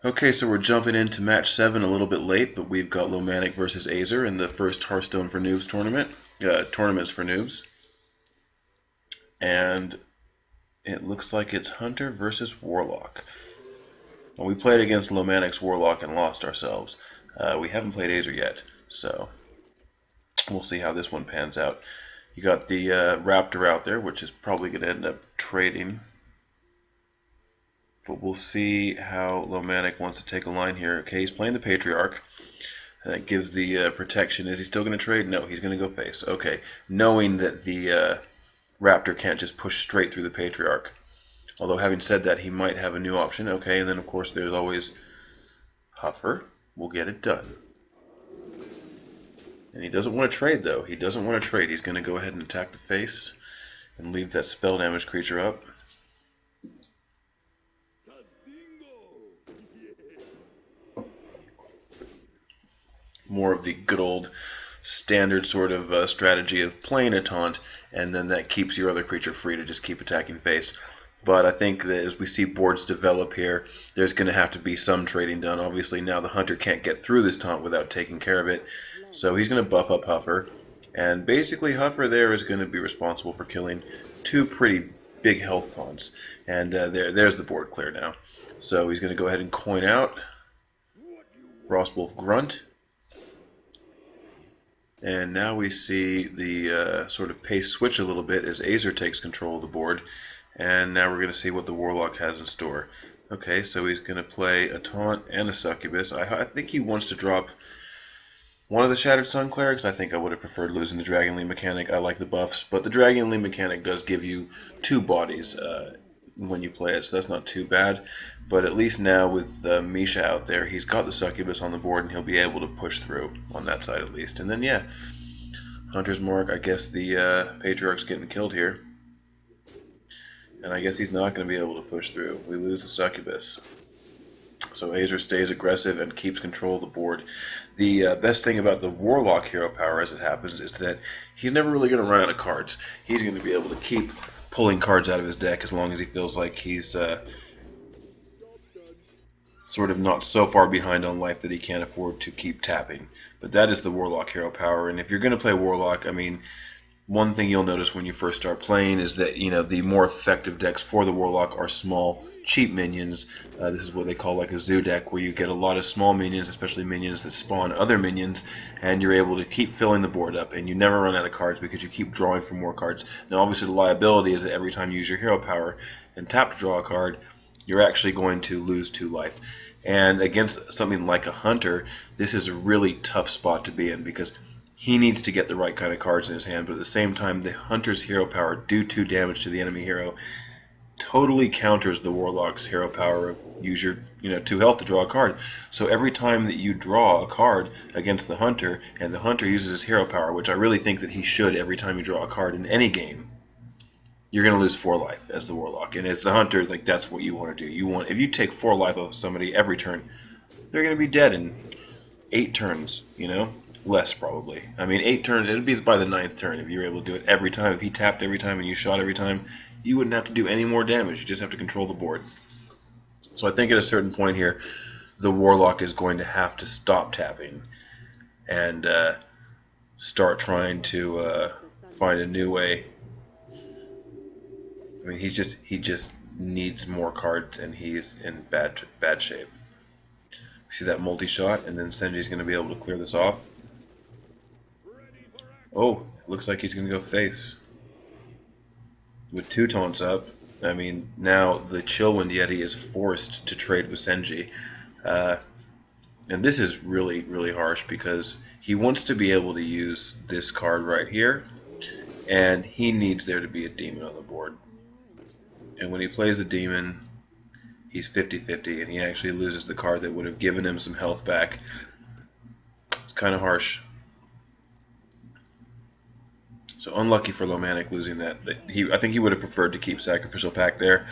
Okay, so we're jumping into match 7 a little bit late, but we've got Lomanic versus Azer in the first Hearthstone for Noobs tournament. Tournaments for Noobs. And it looks like it's Hunter versus Warlock. Well, we played against Lomanic's Warlock and lost ourselves. We haven't played Azer yet, so we'll see how this one pans out. You got the Raptor out there, which is probably going to end up trading. But we'll see how Lomanic wants to take a line here. Okay, he's playing the Patriarch. That gives the protection. Is he still going to trade? No, he's going to go face. Okay, knowing that the Raptor can't just push straight through the Patriarch. Although having said that, he might have a new option. Okay, and then of course there's always Huffer. We'll get it done. And he doesn't want to trade though. He doesn't want to trade. He's going to go ahead and attack the face and leave that spell damage creature up. More of the good old standard sort of strategy of playing a taunt, and then that keeps your other creature free to just keep attacking face. But I think that as we see boards develop here, there's going to have to be some trading done. Obviously now the Hunter can't get through this taunt without taking care of it, so he's going to buff up Huffer. And basically Huffer there is going to be responsible for killing two pretty big health taunts. And there's the board clear now. So he's going to go ahead and coin out Frostwolf Grunt. And now we see the sort of pace switch a little bit as Azer takes control of the board. And now we're going to see what the Warlock has in store. Okay, so he's going to play a Taunt and a Succubus. I think he wants to drop one of the Shattered Sun Clerics. I think I would have preferred losing the Dragonly mechanic. I like the buffs, but the Dragonly mechanic does give you two bodies when you play it, so that's not too bad. But at least now with Misha out there, he's got the Succubus on the board, and he'll be able to push through on that side at least. And then, yeah, Hunter's Mark, I guess the Patriarch's getting killed here. And I guess he's not going to be able to push through. We lose the Succubus. So Azer stays aggressive and keeps control of the board. The best thing about the Warlock hero power, as it happens, is that he's never really going to run out of cards. He's going to be able to keep pulling cards out of his deck as long as he feels like he's sort of not so far behind on life that he can't afford to keep tapping. But that is the Warlock hero power, and if you're going to play Warlock, I mean, one thing you'll notice when you first start playing is that, you know, the more effective decks for the Warlock are small, cheap minions. This is what they call like a zoo deck, where you get a lot of small minions, especially minions that spawn other minions, and you're able to keep filling the board up, and you never run out of cards because you keep drawing for more cards. Now, obviously, the liability is that every time you use your hero power and tap to draw a card, you're actually going to lose 2 life. And against something like a Hunter, this is a really tough spot to be in because he needs to get the right kind of cards in his hand, but at the same time, the Hunter's hero power, do 2 damage to the enemy hero, totally counters the Warlock's hero power of use your 2 health to draw a card. So every time that you draw a card against the Hunter, and the Hunter uses his hero power, which I really think that he should every time you draw a card in any game, you're going to lose 4 life as the Warlock. And as the Hunter, like, that's what you want to do. If you take 4 life off somebody every turn, they're going to be dead in 8 turns, Less, probably. I mean, 8 turns, it'd be by the 9th turn if you were able to do it every time. If he tapped every time and you shot every time, you wouldn't have to do any more damage. You just have to control the board. So I think at a certain point here, the Warlock is going to have to stop tapping and start trying to find a new way. I mean, he just needs more cards, and he's in bad shape. See that multi-shot, and then Senji's going to be able to clear this off. Oh, looks like he's going to go face. With 2 taunts up, I mean, now the Chillwind Yeti is forced to trade with Senji. And this is really, really harsh because he wants to be able to use this card right here, and he needs there to be a demon on the board. And when he plays the demon, he's 50-50, and he actually loses the card that would have given him some health back. It's kind of harsh. So unlucky for Lomanic losing that. I think he would have preferred to keep Sacrificial Pact there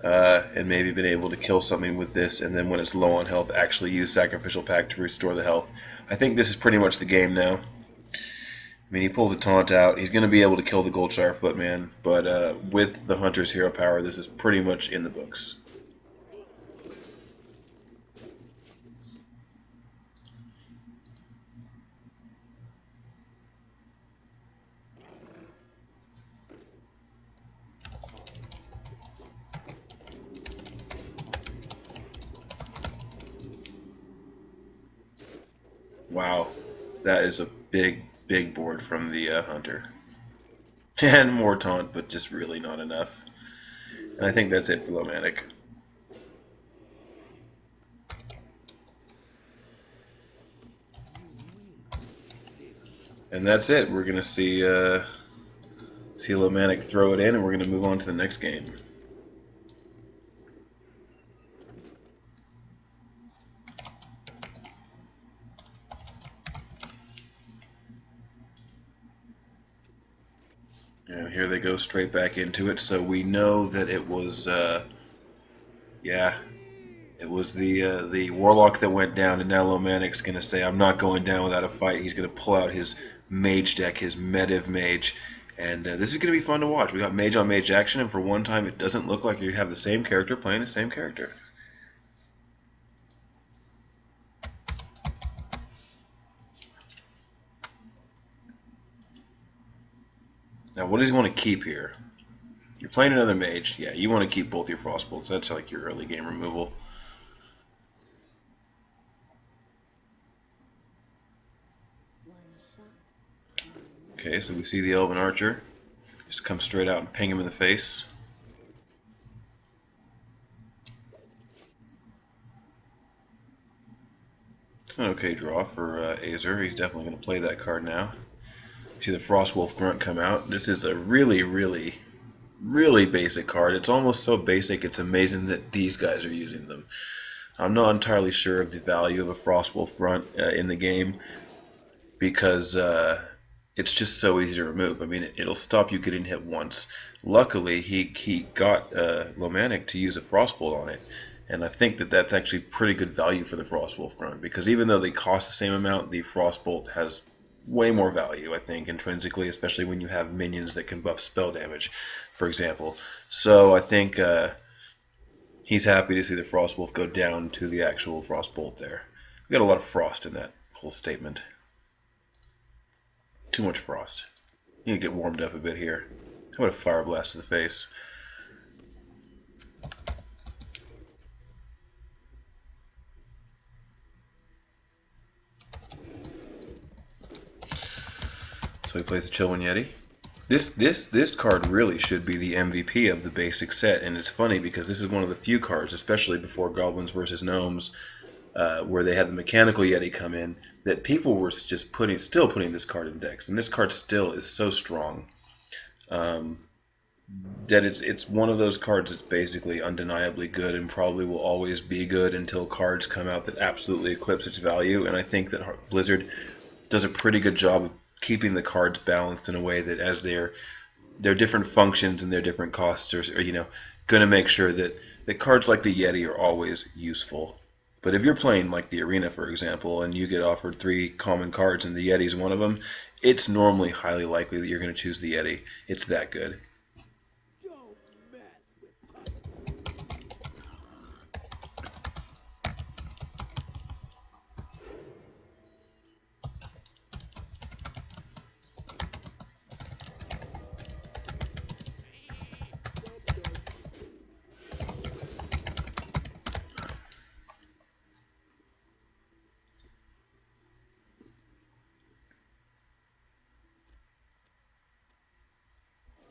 and maybe been able to kill something with this, and then when it's low on health, actually use Sacrificial Pact to restore the health. I think this is pretty much the game now. I mean, he pulls a taunt out. He's going to be able to kill the Goldshire Footman, but with the Hunter's hero power, this is pretty much in the books. Wow, that is a big, big board from the Hunter. And more taunt, but just really not enough. And I think that's it for Lomanic. And that's it. We're going to see Lomanic throw it in, and we're going to move on to the next game. And here they go straight back into it. So we know that it was, yeah, it was the Warlock that went down, and now Lomanic's going to say, I'm not going down without a fight. He's going to pull out his Mage deck, his Mediv Mage, and this is going to be fun to watch. We got Mage on Mage action, and for one time it doesn't look like you have the same character playing the same character. Now, what does he want to keep here? You're playing another Mage. Yeah, you want to keep both your Frostbolts. That's like your early game removal. Okay, so we see the Elven Archer. Just come straight out and ping him in the face. It's an okay draw for Azer. He's definitely going to play that card now. You see the Frostwolf Grunt come out. This is a really, really, really basic card. It's almost so basic it's amazing that these guys are using them. I'm not entirely sure of the value of a Frostwolf Grunt in the game because it's just so easy to remove. I mean, it'll stop you getting hit once. Luckily, he got Lomanic to use a Frostbolt on it, and I think that that's actually pretty good value for the Frostwolf Grunt because even though they cost the same amount, the Frostbolt has way more value, I think, intrinsically, especially when you have minions that can buff spell damage, for example. So I think he's happy to see the Frostwolf go down to the actual Frostbolt there. We got a lot of frost in that whole statement. Too much frost. You need to get warmed up a bit here. How about a fire blast to the face? So he plays the Chillwind Yeti. This card really should be the MVP of the basic set, and it's funny because this is one of the few cards, especially before Goblins versus Gnomes, where they had the Mechanical Yeti come in, that people were just still putting this card in decks, and this card still is so strong that it's one of those cards that's basically undeniably good and probably will always be good until cards come out that absolutely eclipse its value. And I think that Blizzard does a pretty good job of keeping the cards balanced in a way that as their different functions and their different costs are going to make sure that cards like the Yeti are always useful. But if you're playing like the Arena, for example, and you get offered 3 common cards and the Yeti's one of them, it's normally highly likely that you're going to choose the Yeti. It's that good.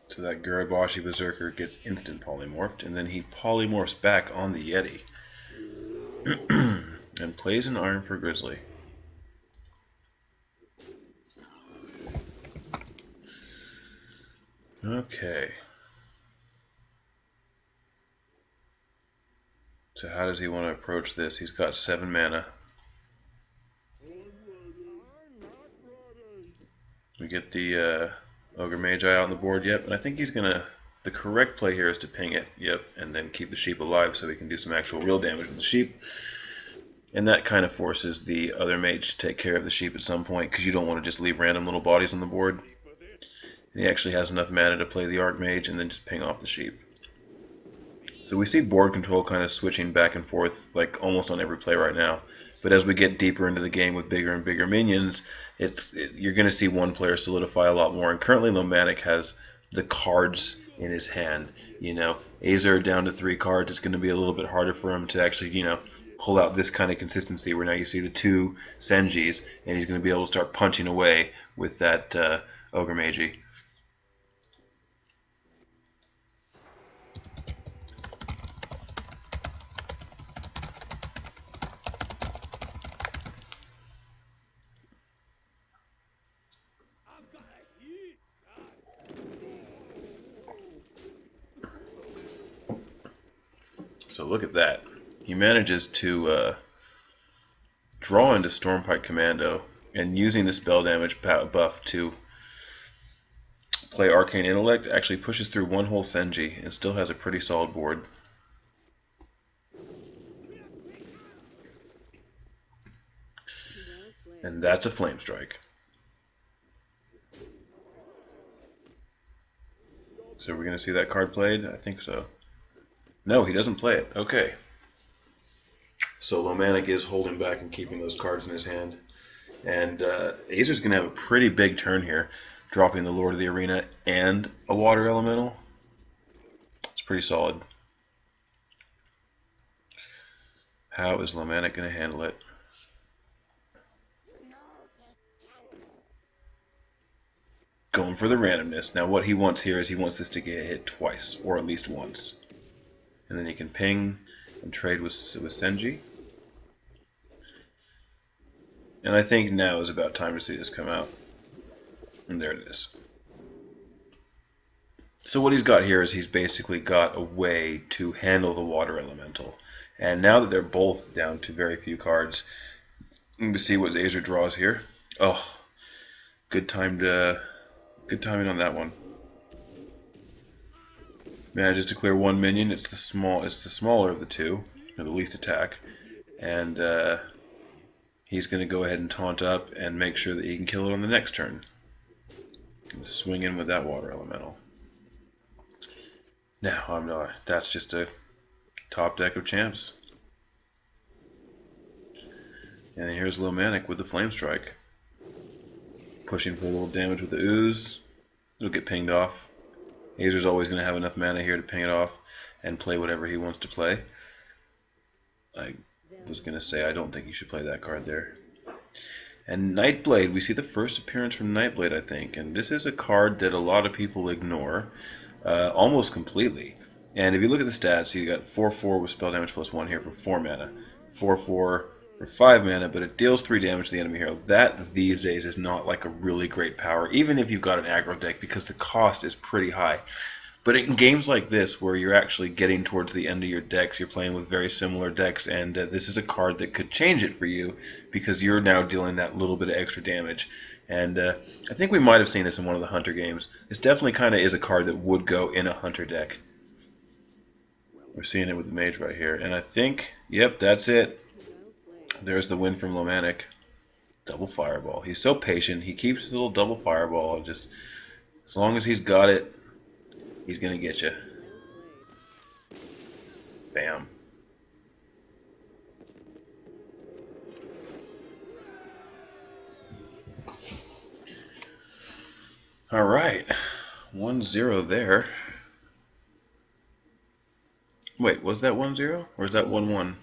So that Garabashi Berserker gets instant polymorphed, and then he polymorphs back on the Yeti. And plays an Iron for Grizzly. Okay. So how does he want to approach this? He's got 7 mana. We get the Ogre Magi out on the board, yep, and I think he's gonna, the correct play here is to ping it, yep, and then keep the sheep alive so we can do some actual real damage with the sheep. And that kind of forces the other mage to take care of the sheep at some point, because you don't want to just leave random little bodies on the board. And he actually has enough mana to play the Archmage and then just ping off the sheep. So we see board control kind of switching back and forth like almost on every play right now. But as we get deeper into the game with bigger and bigger minions, you're going to see one player solidify a lot more. And currently Lomanic has the cards in his hand. Azer down to 3 cards, it's going to be a little bit harder for him to actually, pull out this kind of consistency where now you see the 2 Senjis, and he's going to be able to start punching away with that Ogre Magi. So look at that. He manages to draw into Stormpike Commando, and using the spell damage buff to play Arcane Intellect actually pushes through 1 whole Senji and still has a pretty solid board. And that's a Flame Strike. So we're going to see that card played? I think so. No, he doesn't play it. Okay. So Lomanic is holding back and keeping those cards in his hand. And Azer's going to have a pretty big turn here, dropping the Lord of the Arena and a Water Elemental. It's pretty solid. How is Lomanic going to handle it? Going for the randomness. Now what he wants here is he wants this to get hit twice, or at least once. And then he can ping and trade with Senji. And I think now is about time to see this come out. And there it is. So what he's got here is he's basically got a way to handle the Water Elemental. And now that they're both down to very few cards, I'm going to see what Azer draws here. Oh, good timing on that one. Manages to clear 1 minion. It's the smaller of the 2, or the least attack, and he's going to go ahead and taunt up and make sure that he can kill it on the next turn. Swing in with that Water Elemental. Now that's just a top deck of champs. And here's Lomanic with the Flame Strike, pushing for a little damage with the Ooze. It'll get pinged off. Azer's always going to have enough mana here to ping it off and play whatever he wants to play. I was going to say I don't think you should play that card there. And Nightblade, we see the first appearance from Nightblade, I think. And this is a card that a lot of people ignore almost completely. And if you look at the stats, you got 4/4 with spell damage plus 1 here for 4 mana. 4/4 for 5 mana, but it deals 3 damage to the enemy hero. That, these days, is not like a really great power, even if you've got an aggro deck, because the cost is pretty high. But in games like this, where you're actually getting towards the end of your decks, you're playing with very similar decks, and this is a card that could change it for you, because you're now dealing that little bit of extra damage. And I think we might have seen this in one of the Hunter games. This definitely kind of is a card that would go in a Hunter deck. We're seeing it with the Mage right here. And I think, yep, that's it. There's the win from Lomanic. Double Fireball. He's so patient. He keeps his little double Fireball. Just as long as he's got it, he's going to get you. Bam. All right. 1-0 there. Wait, was that 1-0? Or is that 1-1?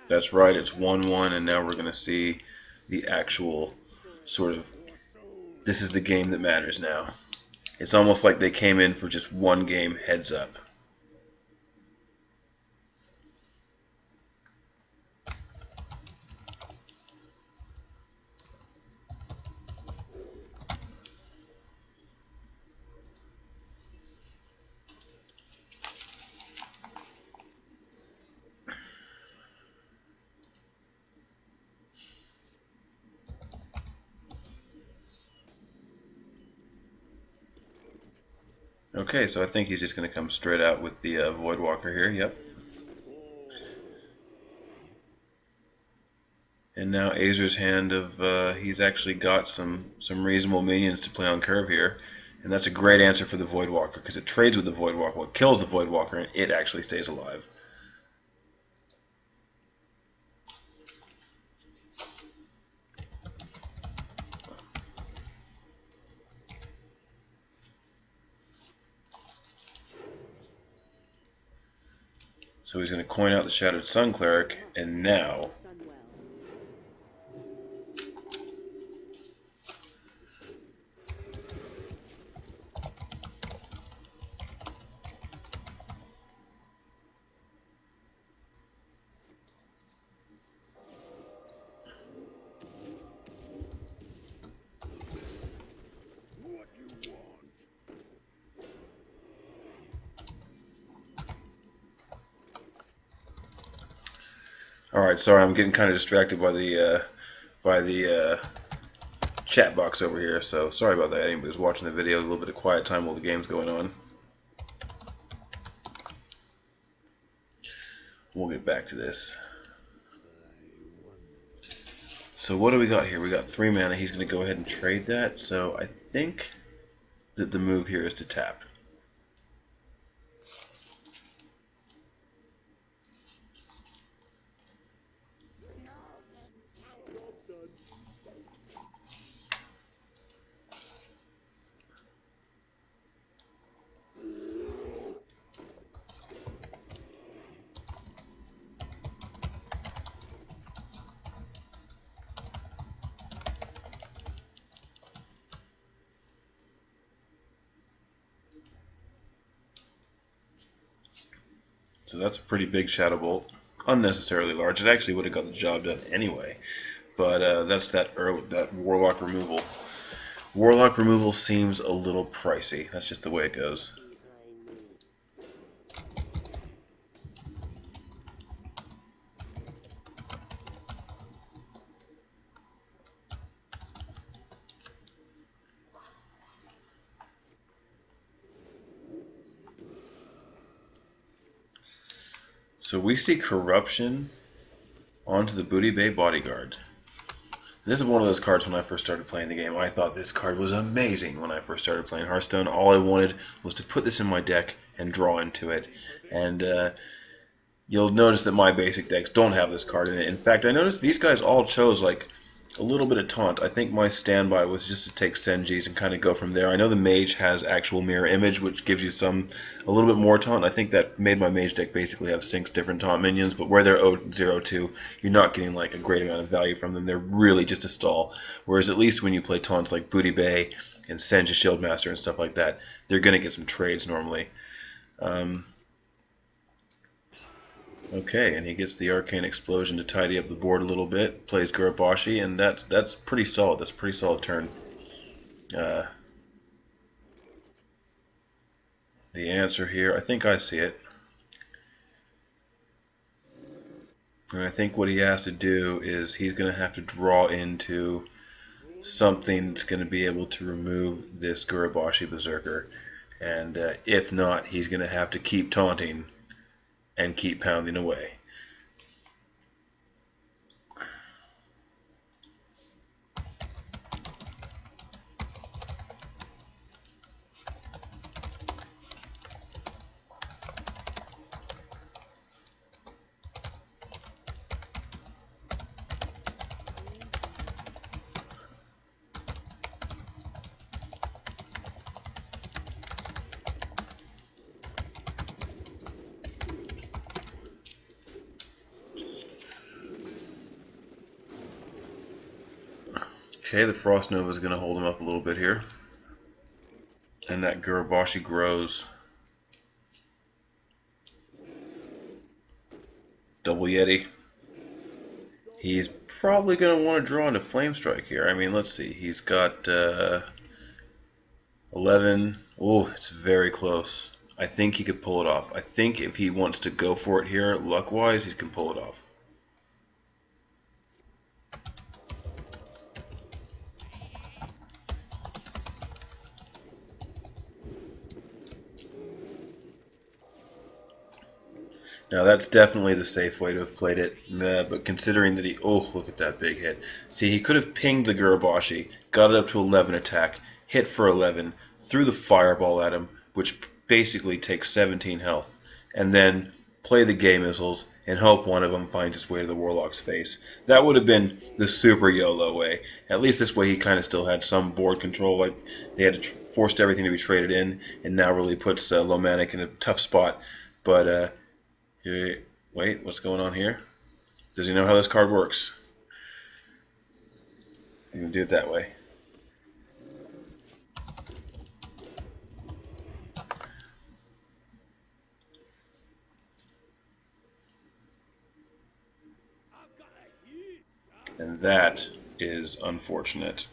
That's right, it's 1-1, and now we're going to see the actual sort of, this is the game that matters now. It's almost like they came in for just one game heads up. Okay, so I think he's just going to come straight out with the Voidwalker here, yep. And now Azer's hand of, he's actually got some reasonable minions to play on curve here. And that's a great answer for the Voidwalker, because it trades with the Voidwalker, it kills the Voidwalker, and it actually stays alive. So he's going to coin out the Shattered Sun Cleric, and now Alright, sorry, I'm getting kind of distracted by the chat box over here, so sorry about that. Anybody who's watching the video, a little bit of quiet time while the game's going on. We'll get back to this. So what do we got here? We got 3 mana. He's going to go ahead and trade that, so I think that the move here is to tap. So that's a pretty big Shadow Bolt. Unnecessarily large. It actually would have got the job done anyway. But that's that Warlock removal. Warlock removal seems a little pricey. That's just the way it goes. So we see Corruption onto the Booty Bay Bodyguard. This is one of those cards when I first started playing the game. I thought this card was amazing when I first started playing Hearthstone. All I wanted was to put this in my deck and draw into it. And you'll notice that my basic decks don't have this card in it. In fact, I noticed these guys all chose like a little bit of taunt. I think my standby was just to take Senji's and kind of go from there. I know the mage has actual mirror image, which gives you a little bit more taunt. I think that made my mage deck basically have 6 different taunt minions, but where they're 0-2, you're not getting like a great amount of value from them. They're really just a stall. Whereas at least when you play taunts like Booty Bay and Senji Shieldmaster and stuff like that, they're going to get some trades normally. Okay, and he gets the Arcane Explosion to tidy up the board a little bit. Plays Gurubashi, and that's pretty solid. That's a pretty solid turn. The answer here, I think I see it. And I think what he has to do is he's going to have to draw into something that's going to be able to remove this Gurubashi Berserker. And if not, he's going to have to keep taunting and keep pounding away. Okay, the Frost Nova is going to hold him up a little bit here. And that Gurubashi grows. Double Yeti. He's probably going to want to draw into Flame Strike here. I mean, let's see. He's got 11. Oh, it's very close. I think he could pull it off. I think if he wants to go for it here, luck-wise, he can pull it off. Now that's definitely the safe way to have played it, but considering that oh, look at that big hit. See, he could have pinged the Gurubashi, got it up to 11 attack, hit for 11, threw the fireball at him, which basically takes 17 health, and then play the gay missiles and hope one of them finds its way to the Warlock's face. That would have been the super YOLO way. At least this way he kind of still had some board control, like they had forced everything to be traded in, and now really puts Lomanic in a tough spot. But Here, wait, what's going on here? Does he know how this card works? You can do it that way. And that is unfortunate.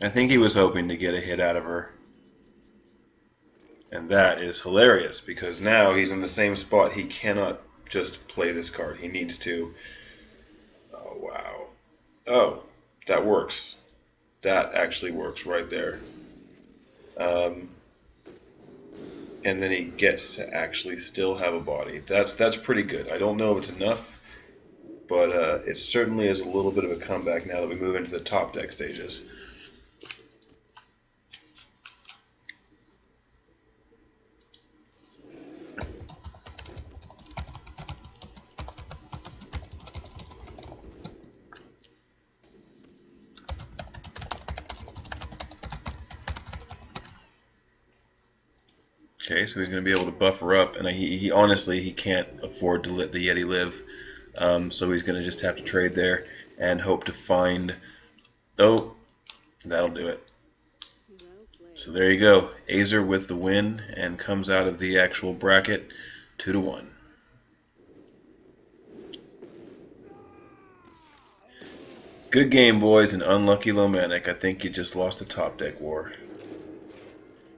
I think he was hoping to get a hit out of her. And that is hilarious because now he's in the same spot. He cannot just play this card. He needs to. Oh, wow. Oh, that works. That actually works right there. And then he gets to actually still have a body. That's pretty good. I don't know if it's enough, but it certainly is a little bit of a comeback now that we move into the top deck stages. Okay, so he's going to be able to buffer up, and he honestly he can't afford to let the Yeti live, so he's going to just have to trade there and hope to find. Oh, that'll do it. So there you go, Azer with the win and comes out of the actual bracket 2-1. Good game, boys, and unlucky Lomanic. I think you just lost the top deck war.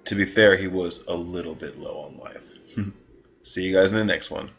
To be fair, he was a little bit low on life. See you guys in the next one.